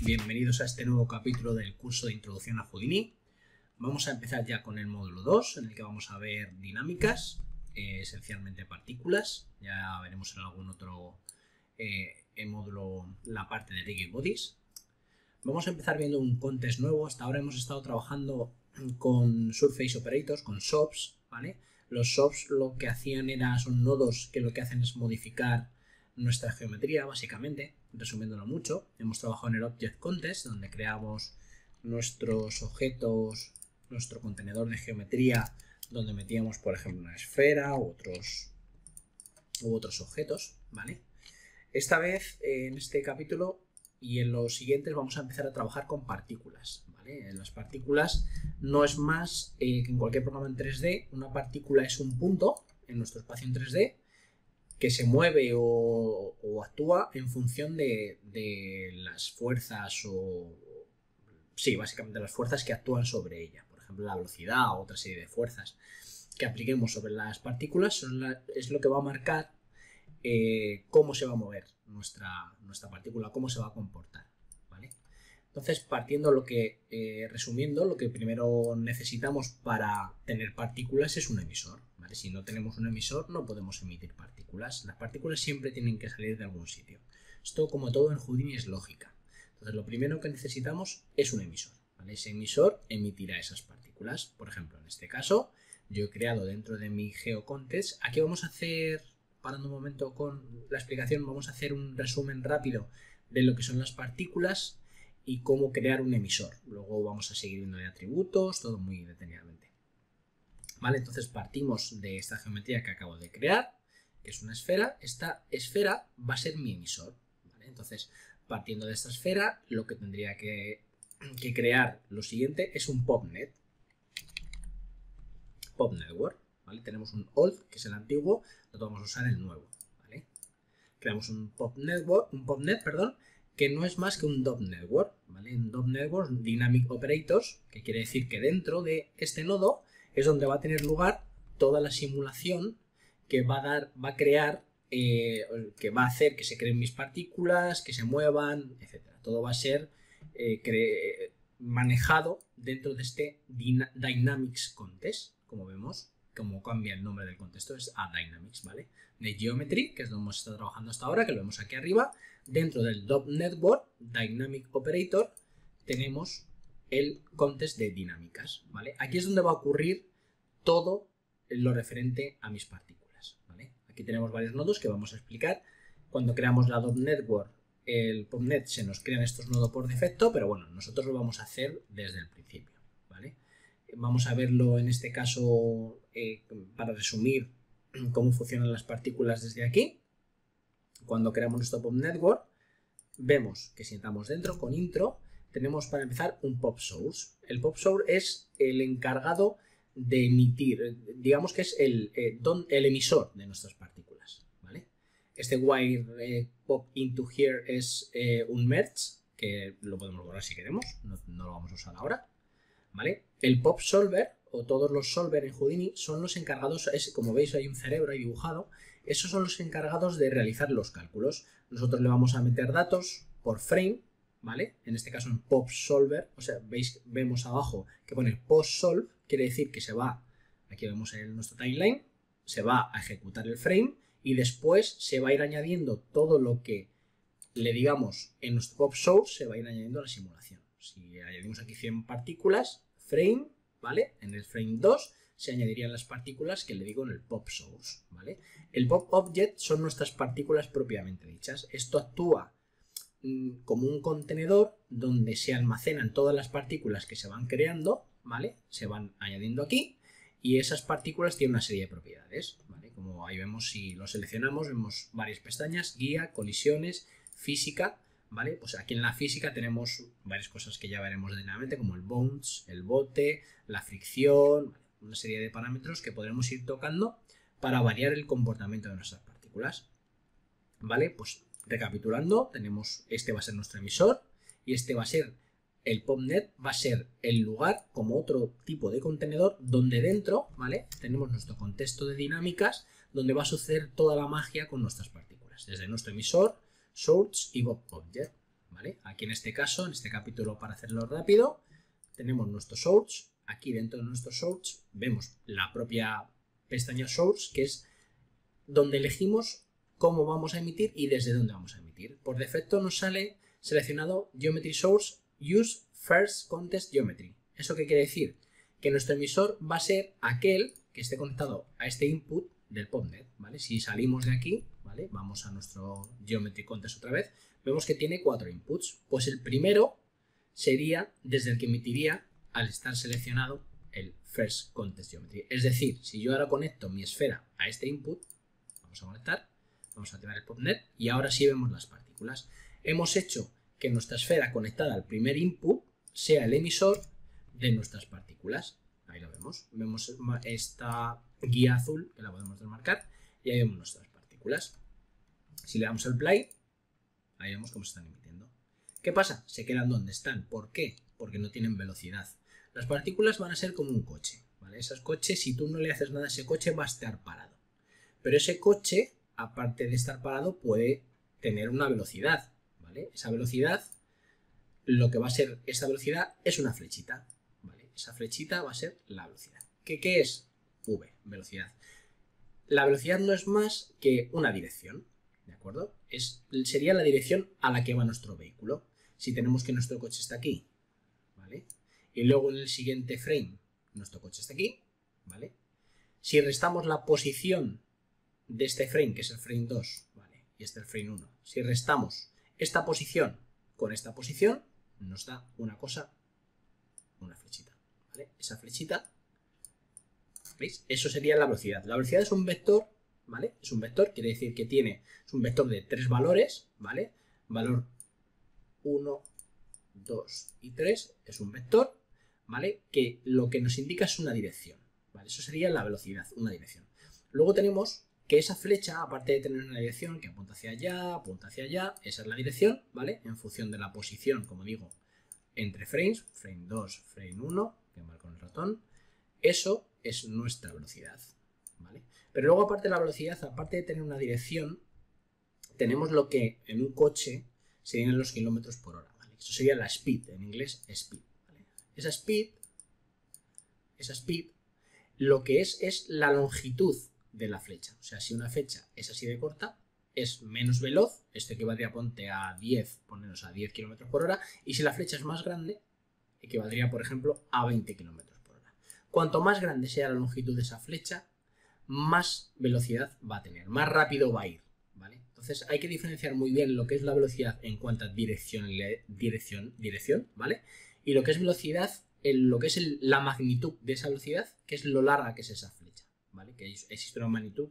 bienvenidos a este nuevo capítulo del curso de Introducción a Houdini. Vamos a empezar ya con el módulo 2, en el que vamos a ver dinámicas, esencialmente partículas. Ya veremos en algún otro módulo la parte de rigid bodies. Vamos a empezar viendo un contest nuevo. Hasta ahora hemos estado trabajando con Surface Operators, con SOPs, ¿vale? Los SOPs lo que hacían son nodos que lo que hacen es modificar nuestra geometría, básicamente. Resumiéndolo mucho, hemos trabajado en el Object Contest, donde creamos nuestros objetos, nuestro contenedor de geometría, donde metíamos, por ejemplo, una esfera u otros objetos, ¿vale? Esta vez, en este capítulo y en los siguientes, vamos a empezar a trabajar con partículas, ¿vale? En las partículas no es más que en cualquier programa en 3D, una partícula es un punto en nuestro espacio en 3D que se mueve o actúa en función de las fuerzas sí, básicamente las fuerzas que actúan sobre ella. Por ejemplo, la velocidad o otra serie de fuerzas que apliquemos sobre las partículas es lo que va a marcar cómo se va a mover nuestra partícula, cómo se va a comportar, ¿vale? Entonces, resumiendo, lo que primero necesitamos para tener partículas es un emisor, ¿vale? Si no tenemos un emisor, no podemos emitir partículas. Las partículas siempre tienen que salir de algún sitio. Esto, como todo en Houdini, es lógica. Entonces, lo primero que necesitamos es un emisor, ¿vale? Ese emisor emitirá esas partículas. Por ejemplo, en este caso, yo he creado dentro de mi GeoContest. Aquí vamos a hacer, parando un momento con la explicación, vamos a hacer un resumen rápido de lo que son las partículas y cómo crear un emisor. Luego vamos a seguir viendo de atributos, todo muy detenidamente. Vale, entonces partimos de esta geometría que acabo de crear, que es una esfera. Esta esfera va a ser mi emisor, ¿vale? Entonces, partiendo de esta esfera, lo que tendría que crear lo siguiente es un PopNet. PopNetwork, ¿vale? Tenemos un old, que es el antiguo, lo vamos a usar el nuevo, ¿vale? Creamos un PopNet, que no es más que un DOP Network, ¿vale? Un DOP Network, Dynamic Operators, que quiere decir que dentro de este nodo es donde va a tener lugar toda la simulación que va a crear, que va a hacer que se creen mis partículas, que se muevan, etc. Todo va a ser manejado dentro de este Dynamics Contest, como vemos. Como cambia el nombre del contexto, es a Dynamics, ¿vale? De Geometry, que es donde hemos estado trabajando hasta ahora, que lo vemos aquí arriba. Dentro del DOP Network, Dynamic Operator, tenemos el contest de dinámicas, ¿vale? Aquí es donde va a ocurrir todo lo referente a mis partículas, ¿vale? Aquí tenemos varios nodos que vamos a explicar. Cuando creamos la DOP Network, el PopNet se nos crean estos nodos por defecto, pero bueno, nosotros lo vamos a hacer desde el principio, ¿vale? Vamos a verlo en este caso para resumir cómo funcionan las partículas desde aquí. Cuando creamos nuestro Pop Network, vemos que si entramos dentro con intro, tenemos para empezar un Pop Source. El Pop Source es el encargado de emitir, digamos que es el emisor de nuestras partículas, ¿vale? Este wire pop into here es un merge, que lo podemos borrar si queremos, no lo vamos a usar ahora, ¿vale? El Pop Solver o todos los solver en Houdini son los encargados, como veis hay un cerebro ahí dibujado, esos son los encargados de realizar los cálculos. Nosotros le vamos a meter datos por frame, ¿vale? En este caso en Pop Solver, o sea, vemos abajo que pone Post Solve, quiere decir que se va, aquí vemos en nuestro timeline, se va a ejecutar el frame y después se va a ir añadiendo todo lo que le digamos en nuestro Pop Source, se va a ir añadiendo a la simulación. Si añadimos aquí 100 partículas, frame, ¿vale? En el frame 2 se añadirían las partículas que le digo en el Pop Source, ¿vale? El Pop Object son nuestras partículas propiamente dichas. Esto actúa como un contenedor donde se almacenan todas las partículas que se van creando, ¿vale? Se van añadiendo aquí y esas partículas tienen una serie de propiedades, ¿vale? Como ahí vemos, si lo seleccionamos, vemos varias pestañas: guía, colisiones, física, ¿vale? Pues aquí en la física tenemos varias cosas que ya veremos detenidamente, como el bounce, el bote, la fricción, ¿vale? Una serie de parámetros que podremos ir tocando para variar el comportamiento de nuestras partículas, ¿vale? Pues recapitulando, este va a ser nuestro emisor y este va a ser el PopNet, va a ser el lugar como otro tipo de contenedor donde dentro, ¿vale? Tenemos nuestro contexto de dinámicas donde va a suceder toda la magia con nuestras partículas, desde nuestro emisor, Source y Pop Object, ¿vale? Aquí en este caso, en este capítulo, para hacerlo rápido, tenemos nuestro source. Aquí dentro de nuestro source vemos la propia pestaña source, que es donde elegimos cómo vamos a emitir y desde dónde vamos a emitir. Por defecto nos sale seleccionado Geometry Source Use First Contest Geometry. ¿Eso qué quiere decir? Que nuestro emisor va a ser aquel que esté conectado a este input del POPNet, ¿vale? Si salimos de aquí, ¿vale? Vamos a nuestro Geometry Contest otra vez, vemos que tiene 4 inputs. Pues el primero sería desde el que emitiría al estar seleccionado el First Contest Geometry. Es decir, si yo ahora conecto mi esfera a este input, vamos a conectar, vamos a activar el POPNet y ahora sí vemos las partículas. Hemos hecho que nuestra esfera conectada al primer input sea el emisor de nuestras partículas. Ahí lo vemos. Vemos esta guía azul que la podemos desmarcar y ahí vemos nuestras partículas. Si le damos al play, ahí vemos cómo se están emitiendo. ¿Qué pasa? Se quedan donde están. ¿Por qué? Porque no tienen velocidad. Las partículas van a ser como un coche, ¿vale? Esos coches, si tú no le haces nada a ese coche, va a estar parado. Pero ese coche, aparte de estar parado, puede tener una velocidad, ¿vale? Esa velocidad, lo que va a ser esa velocidad es una flechita, ¿vale? Esa flechita va a ser la velocidad. ¿Qué es? V, velocidad. La velocidad no es más que una dirección, ¿de acuerdo? Sería la dirección a la que va nuestro vehículo. Si tenemos que nuestro coche está aquí, ¿vale? Y luego en el siguiente frame nuestro coche está aquí, ¿vale? Si restamos la posición de este frame, que es el frame 2, ¿vale? Y este es el frame 1. Si restamos esta posición con esta posición, nos da una cosa, una flechita, ¿vale? Esa flechita, ¿veis? Eso sería la velocidad. La velocidad es un vector, ¿vale? Es un vector, quiere decir que es un vector de 3 valores, ¿vale? Valor 1, 2 y 3 es un vector, ¿vale? Que lo que nos indica es una dirección, ¿vale? Eso sería la velocidad, una dirección. Luego tenemos que esa flecha, aparte de tener una dirección que apunta hacia allá, esa es la dirección, ¿vale? En función de la posición, como digo, entre frames, frame 2, frame 1, que marco con el ratón, eso es nuestra velocidad, ¿vale? Pero luego, aparte de la velocidad, aparte de tener una dirección, tenemos lo que en un coche serían los kilómetros por hora, ¿vale? Eso sería la speed, en inglés speed, ¿vale? Esa speed, lo que es la longitud de la flecha. O sea, si una flecha es así de corta, es menos veloz, esto equivaldría, ponte a 10, ponernos a 10 km por hora, y si la flecha es más grande, equivaldría, por ejemplo, a 20 km por hora. Cuanto más grande sea la longitud de esa flecha, más velocidad va a tener, más rápido va a ir, ¿vale? Entonces hay que diferenciar muy bien lo que es la velocidad en cuanto a dirección, ¿vale? Y lo que es velocidad, lo que es la magnitud de esa velocidad, que es lo larga que es esa flecha, ¿vale? Que existe una magnitud,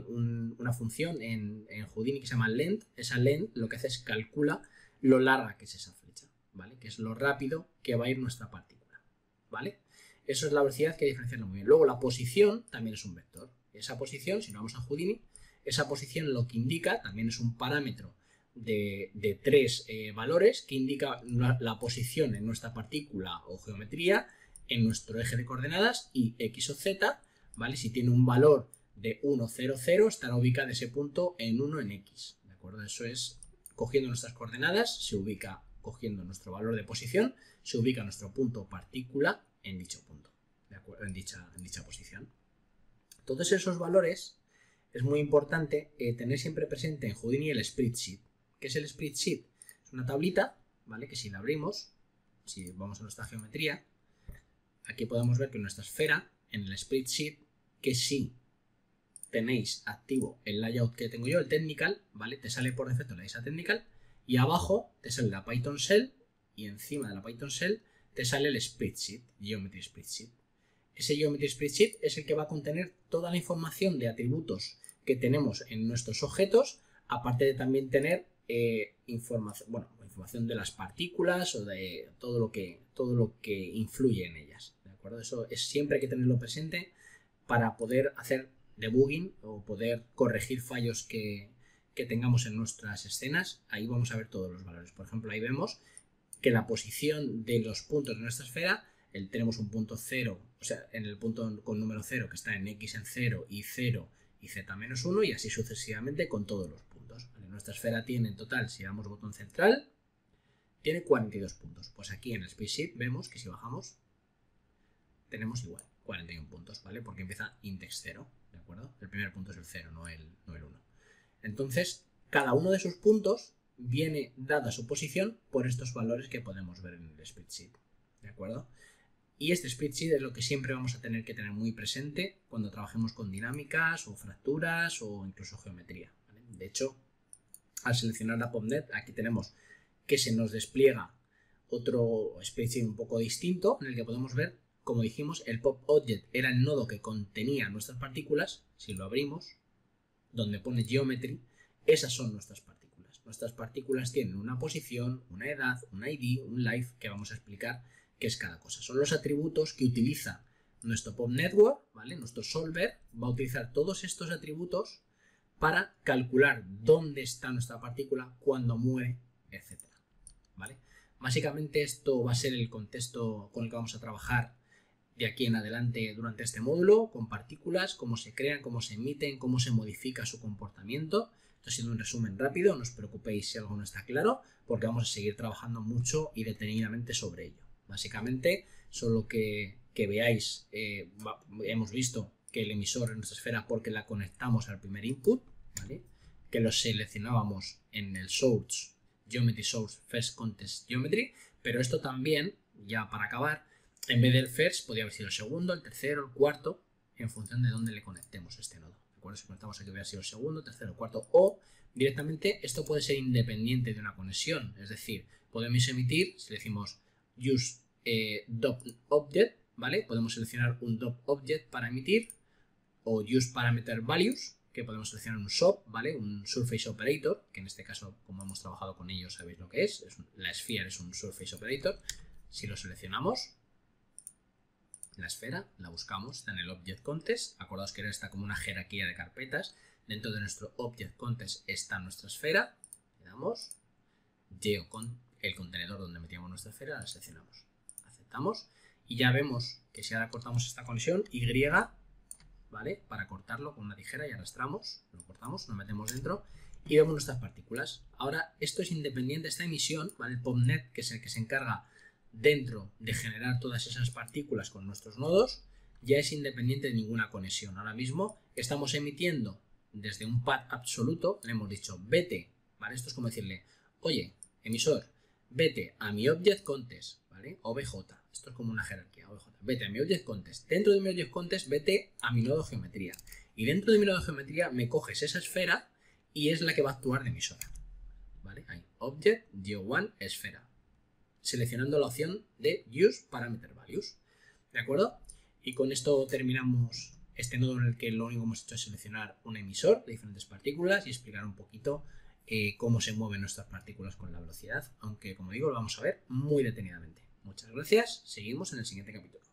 una función en Houdini que se llama length. Esa length lo que hace es calcula lo larga que es esa flecha, ¿vale? Que es lo rápido que va a ir nuestra partícula, ¿vale? Eso es la velocidad, que hay que diferenciarlo muy bien. Luego la posición también es un vector. Esa posición, si no vamos a Houdini, esa posición lo que indica también es un parámetro de 3 valores que indica la posición en nuestra partícula o geometría en nuestro eje de coordenadas y x o z, ¿vale? Si tiene un valor de 1, 0, 0, estará ubicado ese punto en 1 en x, ¿de acuerdo? Eso es, cogiendo nuestras coordenadas, se ubica, cogiendo nuestro valor de posición, se ubica nuestro punto partícula en dicho punto, ¿de acuerdo? En dicha posición. Todos esos valores es muy importante tener siempre presente en Houdini el spreadsheet. ¿Qué es el spreadsheet? Es una tablita, ¿vale? Que si la abrimos, si vamos a nuestra geometría, aquí podemos ver que nuestra esfera, en el spreadsheet, que si tenéis activo el layout que tengo yo, el technical, ¿vale? Te sale por defecto la ISA technical y abajo te sale la Python shell y encima de la Python shell te sale el spreadsheet, Geometry Spreadsheet. Ese Geometry Spreadsheet es el que va a contener toda la información de atributos que tenemos en nuestros objetos, aparte de también tener información de las partículas o de todo lo que influye en ellas, ¿de acuerdo? Eso es siempre hay que tenerlo presente para poder hacer debugging o poder corregir fallos que tengamos en nuestras escenas. Ahí vamos a ver todos los valores. Por ejemplo, ahí vemos que la posición de los puntos de nuestra esfera, tenemos un punto 0, o sea, en el punto con número 0 que está en x en 0 y z menos 1 y así sucesivamente con todos los puntos, ¿vale? Nuestra esfera tiene en total, si damos botón central, tiene 42 puntos. Pues aquí en el Spaceship vemos que si bajamos tenemos igual, 41 puntos, ¿vale? Porque empieza index 0, ¿de acuerdo? El primer punto es el 0, no el 1. Entonces, cada uno de esos puntos viene dada su posición por estos valores que podemos ver en el spreadsheet, ¿de acuerdo? Y este spreadsheet es lo que siempre vamos a tener que tener muy presente cuando trabajemos con dinámicas o fracturas o incluso geometría, ¿vale? De hecho, al seleccionar la POPNet, aquí tenemos que se nos despliega otro spreadsheet un poco distinto en el que podemos ver, como dijimos, el POPObject era el nodo que contenía nuestras partículas. Si lo abrimos, donde pone Geometry, esas son nuestras partículas. Nuestras partículas tienen una posición, una edad, un ID, un life, que vamos a explicar qué es cada cosa. Son los atributos que utiliza nuestro POP Network, ¿vale? Nuestro solver va a utilizar todos estos atributos para calcular dónde está nuestra partícula, cuándo muere, etc. ¿Vale? Básicamente esto va a ser el contexto con el que vamos a trabajar de aquí en adelante durante este módulo, con partículas, cómo se crean, cómo se emiten, cómo se modifica su comportamiento. Esto ha sido un resumen rápido, no os preocupéis si algo no está claro, porque vamos a seguir trabajando mucho y detenidamente sobre ello. Básicamente, solo que veáis, hemos visto que el emisor es nuestra esfera porque la conectamos al primer input, ¿vale? Que lo seleccionábamos en el source, geometry source, first contest geometry, pero esto también, ya para acabar, en vez del first podría haber sido el segundo, el tercero, el cuarto, en función de dónde le conectemos este nodo. Recuerda, si conectamos aquí hubiera sido el segundo, tercero, cuarto, o directamente esto puede ser independiente de una conexión. Es decir, podemos emitir, si decimos use DOP-object, ¿vale? Podemos seleccionar un DOP-object para emitir, o use parameter values, que podemos seleccionar un SOP, ¿vale? Un surface operator, que en este caso, como hemos trabajado con ellos, sabéis lo que es. La sphere es un surface operator. Si lo seleccionamos, la esfera, la buscamos, está en el Object Contest. Acordaos que está como una jerarquía de carpetas. Dentro de nuestro Object Contest está nuestra esfera. Le damos el contenedor donde metíamos nuestra esfera, la seleccionamos. Aceptamos. Y ya vemos que si ahora cortamos esta conexión, Y, ¿vale? Para cortarlo con una tijera y arrastramos, lo cortamos, lo metemos dentro y vemos nuestras partículas. Ahora, esto es independiente, esta emisión, ¿vale? El POPNet, que es el que se encarga dentro de generar todas esas partículas con nuestros nodos, ya es independiente de ninguna conexión. Ahora mismo estamos emitiendo desde un pad absoluto, le hemos dicho vete, ¿vale? Esto es como decirle, oye, emisor, vete a mi Object Contest, ¿vale? OBJ, esto es como una jerarquía, OBJ, vete a mi Object Contest, dentro de mi Object Contest vete a mi nodo geometría, y dentro de mi nodo geometría me coges esa esfera y es la que va a actuar de emisora, ¿vale? Ahí, Object, Geo1, esfera, seleccionando la opción de Use Parameter Values, ¿de acuerdo? Y con esto terminamos este nodo en el que lo único que hemos hecho es seleccionar un emisor de diferentes partículas y explicar un poquito cómo se mueven nuestras partículas con la velocidad, aunque como digo lo vamos a ver muy detenidamente. Muchas gracias, seguimos en el siguiente capítulo.